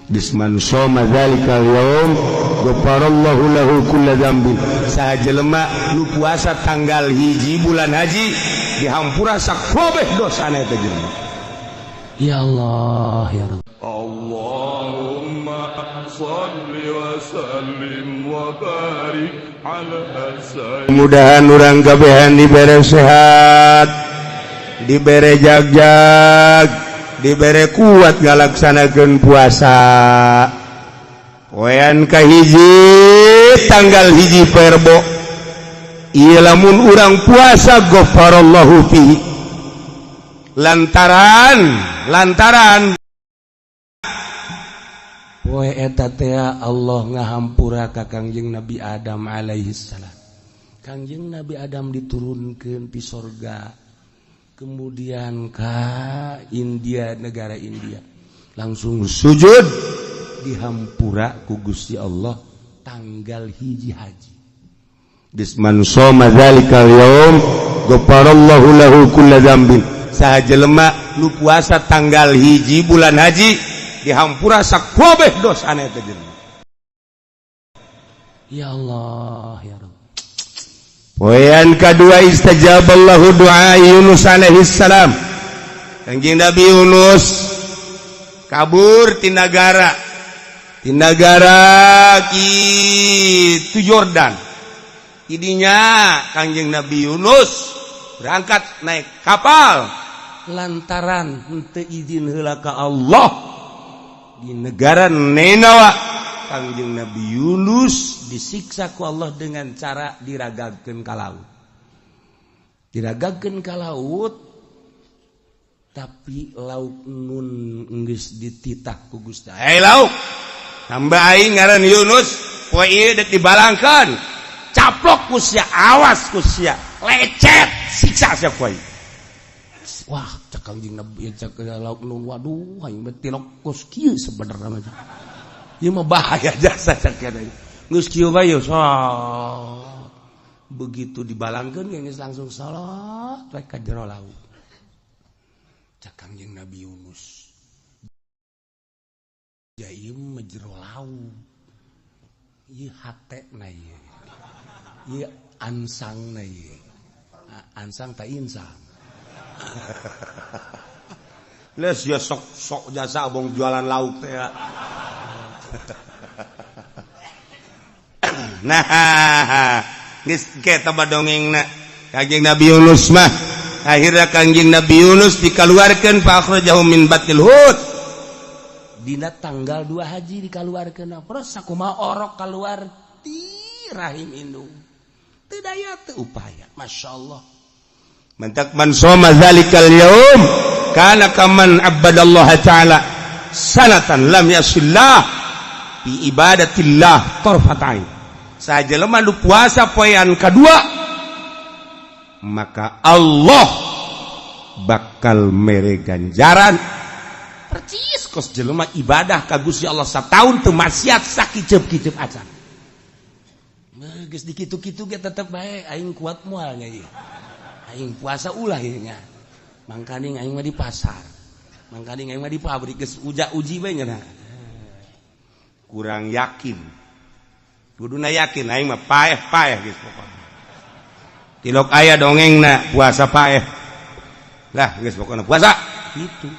Bisman soma dzalikal yaum ghafarallahu lahu kulla dzambin. Saha jelema nu puasa tanggal hiji bulan haji dihampura sakobeh dosana eta jelema. Ya Allah ya Rabb. Allahumma shalli wa sallim wa barik ala sayyidina. Mudahan urang kabehan dibere sehat, dibere jag-jag, dibere kuat ngalaksanakeun puasa. Poean kahiji tanggal hiji Perbo. Ieu lamun urang puasa ghafarallahu fihi. Lantaran Poe eta teh Allah ngahampura ka Kangjeng Nabi Adam alaihi salam. Kangjeng Nabi Adam diturunkeun ti sorga. Kemudian ka India, negara India. Langsung sujud dihampura ku Gusti Allah tanggal hiji haji. Bisman soma dzalikal yaum ghafarallahu lahu kulla dzambin. Saha jelema nu puasa tanggal hiji bulan haji dihampura sakobeh dosana eta jelema. Ya Allah ya Rabb. Poean kadua istajaballahu doa Yunus alaihi salam. Kangjeng Nabi Yunus kabur ti nagara kitu Yordan. Idinya Kangjeng Nabi Yunus berangkat naik kapal Lantaran henteu izin heula ka Allah di negara Ninawa. Kangjeng Nabi Yunus disiksa ku Allah dengan cara diragagkeun ka laut. Diragagkeun ka laut, tapi lauk nun geus dititah ku Gusti. Hei lauk, tambah aing ngaran Yunus, poe ieu dek dibalangkeun. Caplok ku sia, awas ku sia, lecet, siksa sia poe. Wah, cak Kangjeng Nabi cak lauk nun, waduh, aing mah tilokos kieu sebenarnya mah. Ieu mah bahaya jasa cak kana. Geus kieu bae yo begitu dibalangkeun geus langsung salat we ka jero laut. Cak Kangjeng Nabi Yunus. Ya ieu mah jero laut. Ieu hatena ieu. Ieu ansangna ieu. Ansang ta insang. Les ya sok jasa abong jualan lauk teh ya. Nah, geus kita badongengna Kangjeng Nabi Yunus mah akhirnya Kangjeng Nabi Yunus dikaluarkeun fa akhrajahu min batil hut. Dina tanggal 2 haji dikaluarkeun. Terus sakumaha orok kaluar ti rahim indung. Teu daya teu upaya. Masyaallah. Mantak man soma dzalikal yaum kana kaman abadallaha ta'ala sanatan lam yasillah bi ibadatillah tarfatain. Sajelema nu puasa poean kadua maka Allah bakal mere ganjaran percis kos jelema ibadah ka Gusti Allah sataun teu maksiat sakiceup-kiceup acan. Geus dikitu-kitu ge tetep bae aing kuat moal nya ieu. Aing puasa ulah ieu nya. Mangkani aing mah di pasar. Mangkani aing mah di pabrik geus uji bae nya. Kurang yakin. Kuduna yakin aing mah paeh geus pokona. Tilok aya dongengna puasa paeh. Lah geus pokona puasa Gitu.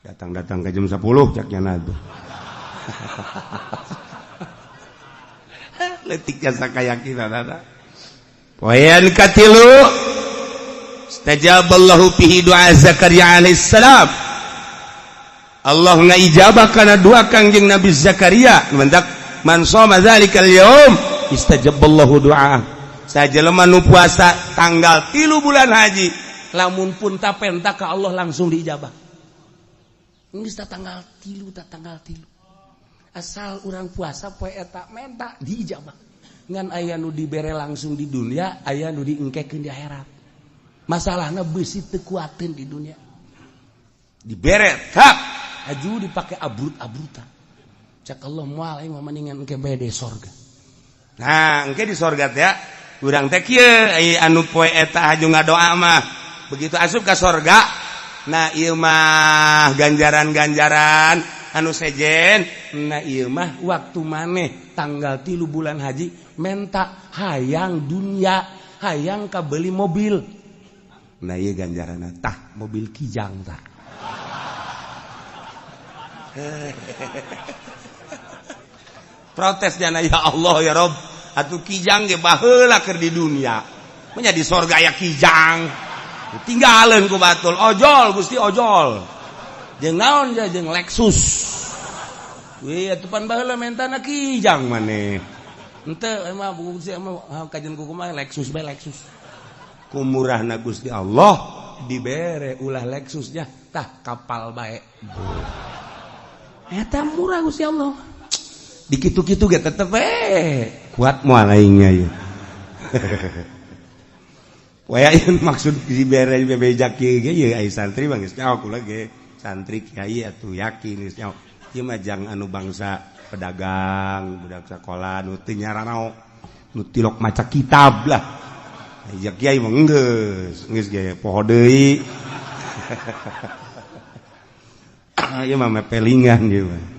datang ke jam 10 caknya nadu. Letik jasa kayakinan ada. Poean katilu istajaballahu fihi doa Zakaria alaihi salam. Allah ngaijabah kana doa Kangjeng Nabi Zakaria mendak man shoma dzalikal yaum istajaballahu doa. Sajelema nu puasa tanggal 3 bulan haji Lamun pun tapenta ka Allah langsung diijabah. Geus tanggal 3. Asal urang puasa poe eta menta diijabah. Ngan aya nu dibere langsung di dunia, aya nu diengkekeun di akhirat. Masalahna beusi teu kuateun di dunia. dibere tak aju dipake abrut-abrutan. Cak Allah moal aing mah mendingan engke bae di sorga. Nah, engke di sorga teh urang teh kieu anu poe eta aju ngadoa mah begitu asup ka sorga. Nah, ieu mah ganjaran-ganjaran anu sejen na ieu mah waktu maneh tanggal 3 bulan haji menta hayang dunya, hayang kabeli mobil. Nah ieu ganjaranna tah mobil kijang tah. Protes jana ya Allah ya Rob, atuh kijang ge baheula keur di dunya. Nya di sorga aya kijang. Tinggaleun ku batul, ojol Gusti ojol. Jeung naon ja jeung Lexus. Wih atuh pan baheula mentana kijang maneh. Henteu emang Gusti emang kajian kuku mah Lexus bae Lexus. Kumurahna Gusti Allah dibere ulah Lexusnya tah kapal bae. Eta murah Gusti Allah. Dikitu-kitu ge tetep kuat moal aingnya ieu. Poe aya maksud dibere bebejak kieu ge ieu ai santri mah geus nyaho kula ge santri kiai atuh yakin geus nyaho. Ieu mah jang anu bangsa pedagang, budak sakola nu teu nyaranaok, nu tilok maca kitab lah. Aya kiai mah geus ge poho deui. Ieu mah mepelingan ieu mah.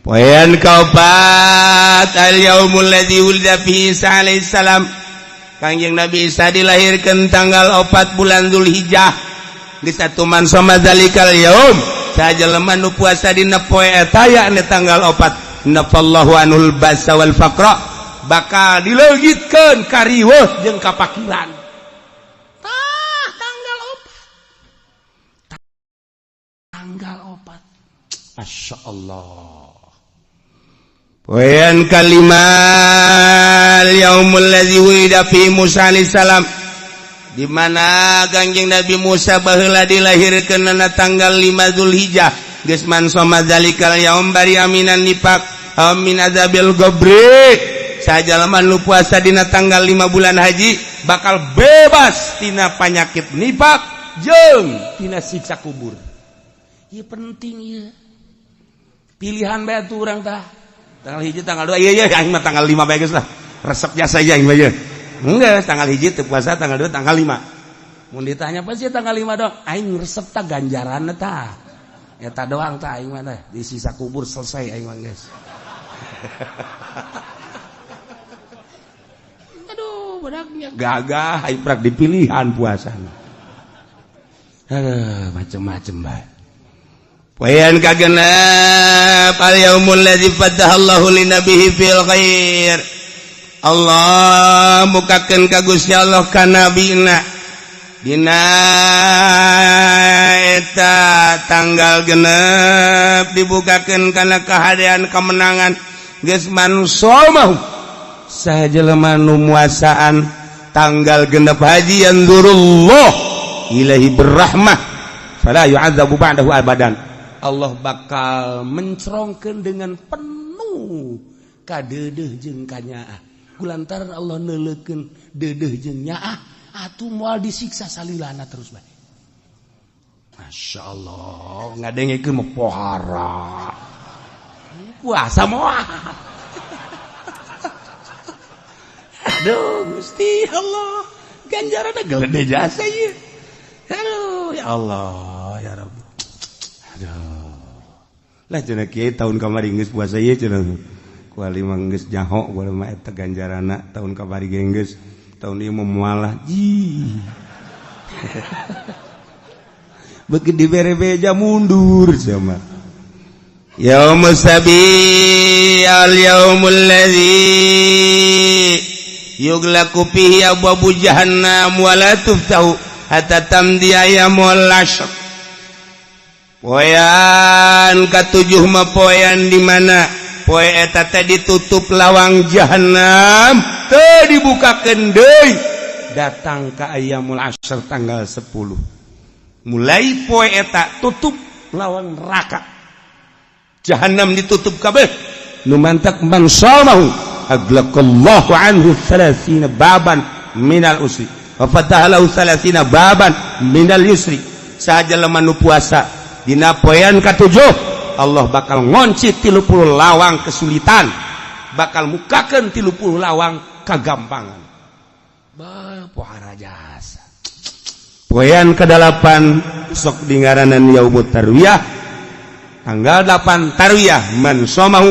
Poean kaopat al-yaumul ladzi wulida fihi Isa alaihi salam. Kangjeng Nabi Isa dilahirkeun tanggal 4 bulan Zulhijjah. Geus atuman soma zalikal yaum. Sajelema nu puasa dina poe eta yakni tanggal 4. Nafallahu anul basa wal faqra. Bakal dileugitkeun ka riweuh jeung kapakiran. Tah tanggal 4. Tanggal 4. Masyaallah. Poean kalimal yaumul ladzi wulida fi Musa alaihi salam, di mana Kangjeng Nabi Musa baheula dilahirkeun na tanggal 5 Zulhijjah. Geus man soma zalikal yaum bari aminan nifaq amin azabil gobri. Sajalma nu puasa dina tanggal 5 bulan haji bakal bebas tina panyakit nifaq jeung tina siksa kubur. Ieu penting ieu. Pilihan bae atuh urang tah. Tanggal hiji tanggal 2 iya aing mah tanggal 5 bae geus lah. Resep jasa aja aing mah ieu. Enggeus tanggal hiji teu puasa, tanggal 2 tanggal 5. Mun ditanya apa sih tanggal 5 dong? Aing resep tah ganjaranna tah. Eta doang tah aing mah teh. Di sisa kubur selesai aing mah geus. Aduh, budaknya gagah aing prak dipilihan puasana. Macem-macem bae. Poean kagenep al-yaumul ladzi fatahallahu linabihi fil khair. Allah mukakeun ka Gusti Allah ka nabina dina eta tanggal genep dibukakeun kana kahadean kemenangan geus man somahu sajelema nu muasaan tanggal genep haji yanzurullah ilaihi birrahmah fala yu'adzabu ba'dahu abadan. Allah bakal mencerongkeun dengan penuh ka deudeuh jeung ka nyaah. Kulantaran Allah neuleukeun deudeuh jeung nyaah, atuh moal disiksa salilana terus bae. Masyaallah, ngadengekeun mah pohara. Puasa moal. Aduh, Gusti Allah, ganjaranna gede jasa ieu. Aduh, ya Allah, ya Rabb. Aduh. Lah cenah kieu tahun kamari geus puasa ieu cenah. Kuali mah geus nyaho kuali mah eta ganjaranna tahun kamari geus. Tahun ieu mah moalah ji. Beuki dibere beja mundur sama. Yaumus sabi al-yaumul ladzi yughlaqu fihi abwabu jahannam wa la tuftahu hatta tamdi ayyamul ashr. Poean katujuh mah poean di mana poe eta teh ditutup lawang jahanam teu dibukakeun deui datang ka ayyamul ashr tanggal 10. Mulai poe eta tutup lawang neraka. Jahanam ditutup kabeh. Nu mantak man samahu aglaqallahu anhu 30 baban minal usri wa fataha lahu 30 baban minal yusri. Sajelema nu puasa dina poean katujuh Allah bakal ngonci 30 lawang kesulitan, bakal mukakeun 30 lawang kagampangan. Bah, pohara jasa. Poean ke-8 sok dingaranan yaumut tarwiyah tanggal 8 tarwiyah man somahu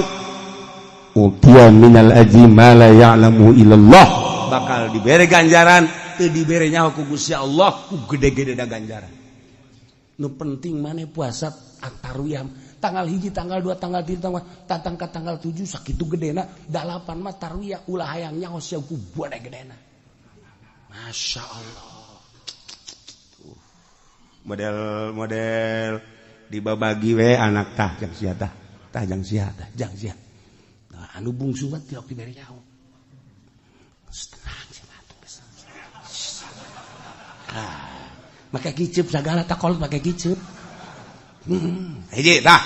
utiya minal ajri ma la ya'lamu illallah, bakal dibere ganjaran teu dibere nyaho ku Gusti Allah ku gede-gede da ganjaran. Nu penting maneh puasa tarwiyah tanggal 1, tanggal 2, tanggal 3, tanggal 7 sakitu gedena, 8 mah tarwiyah ulah hayang nyaho sia ku bade gedena. Masya Allah. Model dibabagi we anak tah jang sia tah jang sia. Nah, anu bungsu mah tiok dibere nyaho. Tenang sia make kicep sagala tak kolot make kicep. Hiji tah,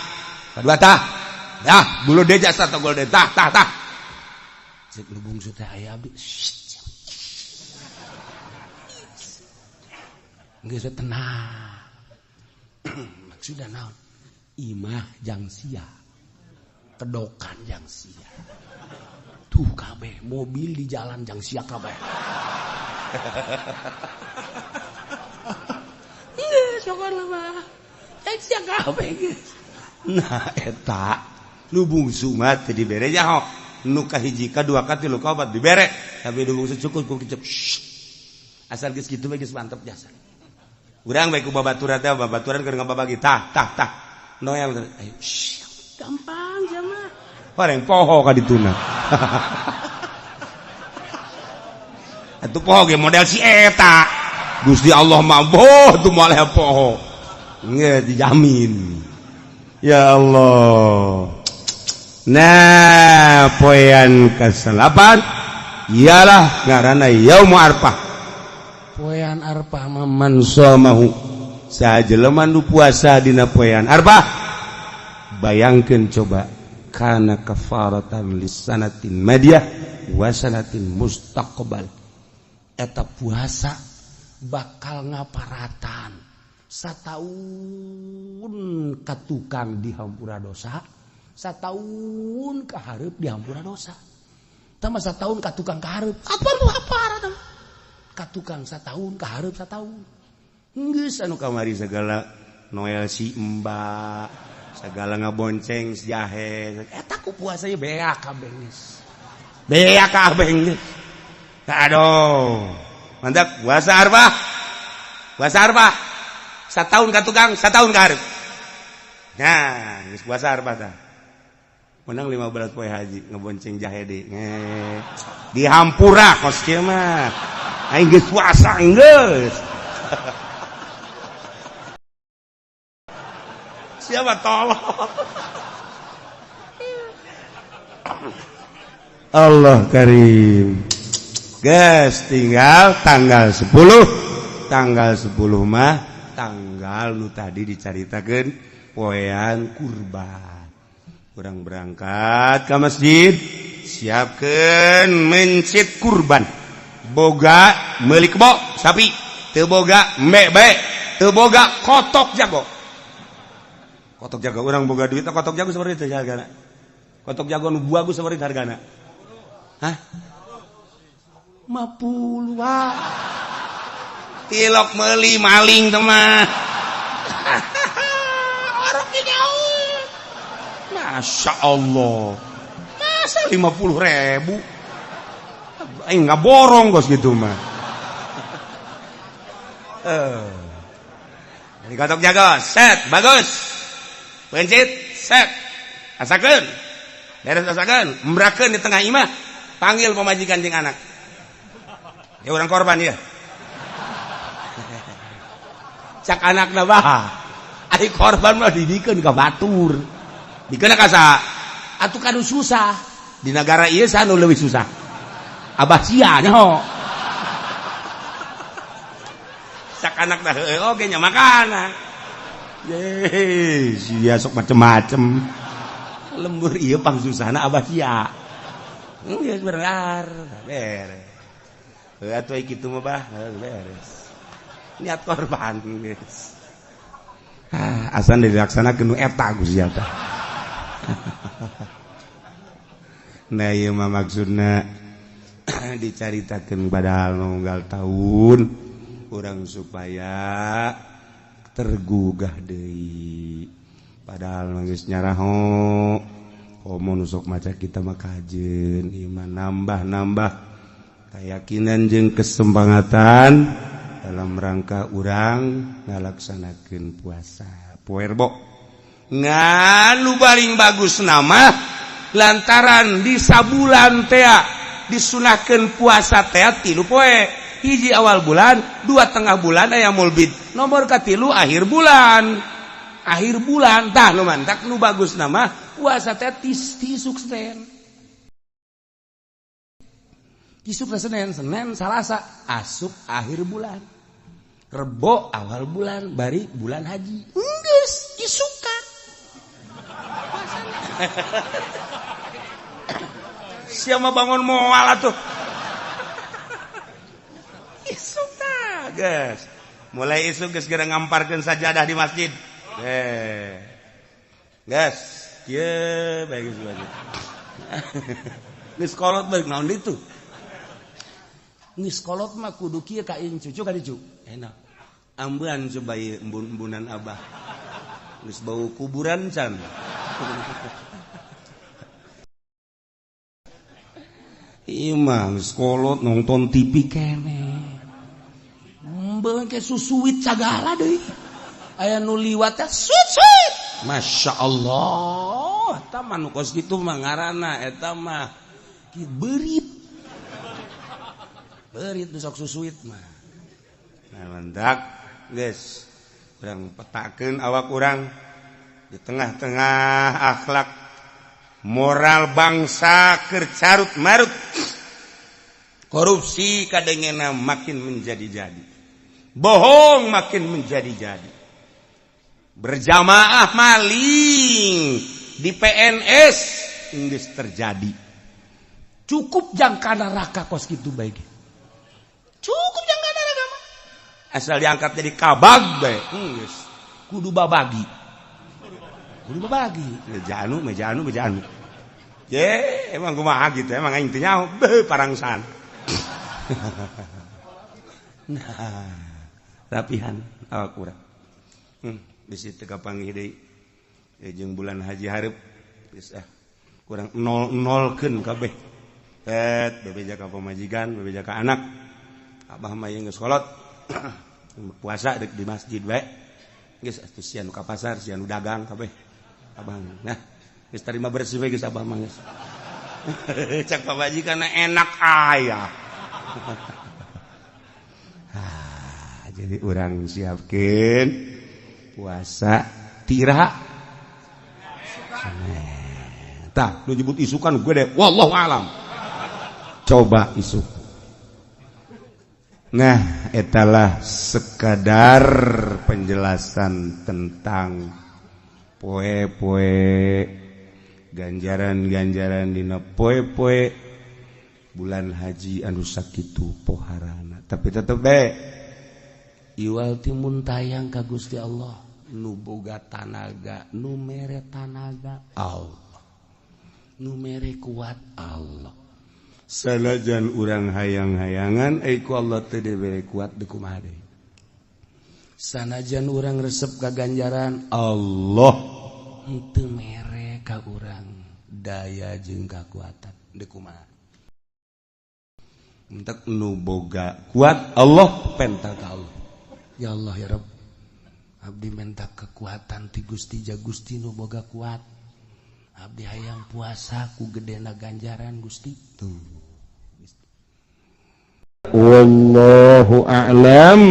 kedua tah. Dah, bulu deja satu gol de tah. Cek lu bungsu teh aya abdi. Geus tenang. Maksudna naon? Imah jang sia. Kedokan jang sia. Tuh kabeh mobil di jalan jang sia kabeh. Sokon mah. Jang sia kabeh geus. Nah eta nu bungsu mah teu dibere nyaho. Nu kahiji kadua katilu kaopat dibere. Tapi nu bungsu cukup ku kicep. Asal geus kitu we geus mantep jasa. Urang bae ku babaturan teh babaturan keur ngababagi tah. Noel ayo gampang jama. Pareng poho ka dituna. Atuh poho ge model si eta. Gusti Allah mah boh tu moal poho. Nge dijamin. Ya Allah. Nah, poean ke-8 ialah ngaranna Yaum Arfah. Poean Arfah mah man somahu sajelema nu puasa dina poean Arfah. Bayangkeun coba kana kafaratan lisanatin madiyah wa sanatin mustaqbal. Eta puasa bakal ngaparatan sataun ka tukang dihampura dosa, sataun ka hareup dihampura dosa. Tah mah sataun ka tukang ka hareup, apa nu haparatan? Ka tukang sataun ka hareup sataun. Geus anu kamari sagala noel si Mbak, sagala ngabonceng si jahe. Eta ku puasa ye beak kabeh geus. Beak kabeh geus. Aduh. Mantap puasa Arfah. Puasa Arfah. Sataun ka tukang, sataun ka hareup. Nah, geus puasa Arfah tah. Menang 15 poe haji ngebonceng jahe deui. Dihampura kos kieu mah. Aing geus puasa geus. Siapa tolong? Allah Karim. Guys, tinggal tanggal 10. Tanggal 10 mah tanggal nu tadi dicaritakeun poean kurban. Urang berangkat ke masjid, siapkeun mencit kurban. Boga meuli kebo sapi, teu boga embe bae, teu boga kotok jago. Kotok jago urang boga duit kotok jago sabarita hargana. Kotok jago nu bagus sabarita hargana. Hah? 50 wah. Tilok meuli maling teh mah. Orang ini Masya Allah. Masa 50.000? Aing nggak borong gos gitu mah. Ini kotok jago, set, bagus. Pencit, set. Asakeun. Beres asakeun, embrakeun di tengah imah. Panggil pemajikan jeung anak. Ya orang korban ya. Cak anakna baha. Ari korban mah didikeun ka batur. Dikeun ka sa atuh kanu susah. Di negara ieu sanu leuwih susah. Abah sia nyaho. Cak anakna heueuh oge nya makana. Ye, sia sok macem-macem. Lembur ieu pang susahna abah sia. Geus bener. Beres. Atuh kitu mah bah, beres. Niat korban geus. Asan dilaksanakeun nu eta Gusti Allah. Nah ieu mah maksudna dicaritakeun badal nunggal taun urang supaya tergugah deui. padahal geus nyaraho komo nusok maca kita mah kajeun iman nambah keyakinan jeung kesempangatan dalam rangka urang ngalaksanakeun puasa puerbo nganu paling bagus nama lantaran di sabulan teh disunahkeun puasa teh 3 poe hiji awal bulan 2 tengah bulan aya mulbid nomor katilu akhir bulan tah nu mantak nu bagus nama puasa teh tisuk Senin Salasa asup akhir bulan Rebo awal bulan bari bulan haji geus isukan siapa bangun moal atuh isukan guys mulai isuk geus geura ngamparkeun sajadah di masjid guys ye bagus geus kolot beuk naon ditu geus kolot mah kudu kieu ka cucu ka dicu enak ambean coba embun-embunan abah geus bau kuburan can imang sekolot nonton TV kene mbeuh ke susuwit sagala deui aya nu liwat teh susuwit masyaallah eta mah nu kos kitu mah ngaranna eta mah berit sok susuwit mah nah mantak geus urang petakeun awak urang di tengah-tengah akhlak moral bangsa keur carut marut korupsi kadengena makin menjadi-jadi bohong makin menjadi-jadi berjamaah maling di PNS geus terjadi cukup jangka neraka kos kitu bae cukup jangka neraka mah asal diangkat jadi kabag bae geus kudu babagi meja anu ye emang kumaha gitu emang aing teh nyaho parangsan nah rapihan awak urang bisi teu kapanggih deui jeung bulan haji hareup geus kurang nol-nolkeun kabeh bebeja ka pamajikan bebeja ka anak abah mah geus kolot puasa deuk di masjid bae geus atuh sia nu ka pasar sia nu dagang kabeh abang nah geus tarima bersih we geus abah mah geus cak pamajikanna enak aya jadi urang siapkeun puasa tira tah nu nyebut isukan gue deh wallahu alam coba isuk nah etalah sekadar penjelasan tentang poe-poe ganjaran-ganjaran dina poe-poe bulan haji anu sakitu poharana tapi tetep bae iwal timun tayang ka Gusti Allah nu boga tanaga nu mere tanaga Allah nu mere kuat Allah sanajan urang hayang-hayangan ku Allah teu dibere kuat deuk kumaha deui sanajan urang resep ka ganjaran Allah henteu mere ka urang daya jeung kakuatan deuk kumaha entek nu boga kuat Allah pental ka Allah ya Allah ya Rabb abdi minta kekuatan ti Gusti ja Gusti nu boga kuat abdi hayang puasa ku gedena ganjaran Gusti tuh wallahu a'lam.